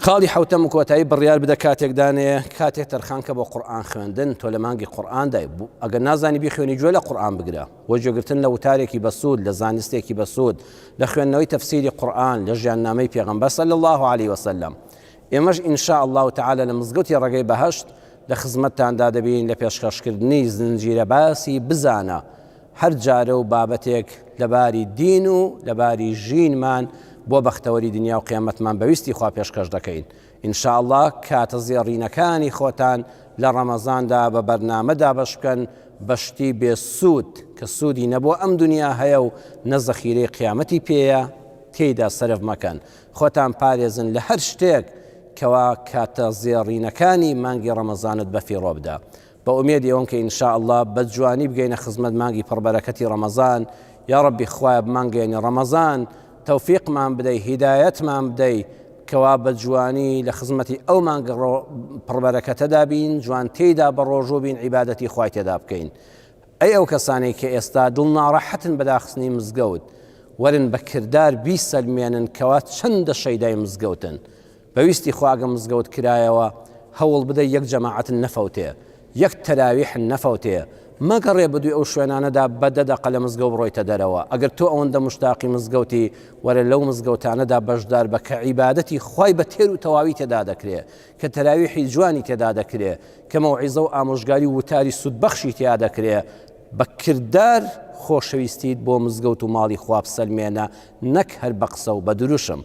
خاڵی حوتەم و کۆتایی بڕیار بدە کاتێک دانێ کاتێک تەرخانکە بۆ قورئان خوێندن تۆ لە مانگی قورئاندای ئەگەر نازانی بیخوێنی گوێ لە قورئان بگرە بۆ گوێگرتن لە وتارێکی بەسوود لە زانستێکی بەسوود لە خوێندنەوەی تەفسیری قورئان لە ژیاننامەی پێغەمبەر صلی الله علیه وسلم. ئێمەش ئینشاء الله تعالی لە مزگەوتی ڕێگەی بەهەشت لە خزمەتتاندا دەبین لە پێشکەشکردنی زنجیرە باسی بزانە هەر جارە و بابەتێک لەباری دین و لەباری ژینمان بۆ بەختەوەری دنیا و قیامەتمان بەویستی خوا پێشکەش دەکەین. ئینشاء الله کاتە زێڕینەکانی خۆتان لە ڕەمەزاندا بە بەرنامەدا بەش بکەن بەشتی بێسوود کە سوودی نەبووە ئەم دنیا هەیە و نە زەخیرەی قیامەتی پێیە تێیدا سەرف مەکەن. خۆتان پارێزن لە هەر شتێک کەوا کاتە زێڕینەکانی مانگی ڕەمەزانت بەفیڕۆ بدە. بە ئومێدی ئەوەن کە ئینشاء الله بە جوانی بگەینە خزمەت مانگی پڕبەرەکەتی ڕەمەزان. یا ڕەبی خوایە بمانگەێنی ڕەمەزان تەوفیقمان بدەی هیدایەتمان بدەی کەوا بە جوانی لە خزمەتی ئەو مانگە پڕبەرەکەتەدا بین جوان تێیدا بە ڕۆژوو بین عیبادەتی خوای تێدا بکەین. ئەی ئەو کەسانەی کە ئێستا دڵ ناڕەحەتن بەداخستنی مزگەوت وەرن بە کردار بیسەلمێنن کەوا چەندە شەیدای مزگەوتن بەویستی خواگە مزگەوت کرایەوە هەوڵ بدە یەک جەماعەتن نەفەوتێ یەک تەراویحن نەفەوتێ مەگەڕێ بدوی ئەو شوێنانەدا بەدەدەقە لە مزگەوت بڕۆیتە دەرەوە. ئەگەر تۆ ئەوەندە مشتاقی مزگەوتی وەرە لەو مزگەوتانەدا بەشدار بە کە عیبادەتی خوای بە تێر و تەواوی تێدا دەکرێ کە تەراویحی جوانی تێدا دەکرێ کە مەوعیزە و ئامۆژگاری و وتاری سودبەخشی تێدا دەکرێ بە کردار خۆشەویستیت بۆ مزگەوت و ماڵی خوا بسەلمێنە نەک هەر بە قسە و بە دروشم.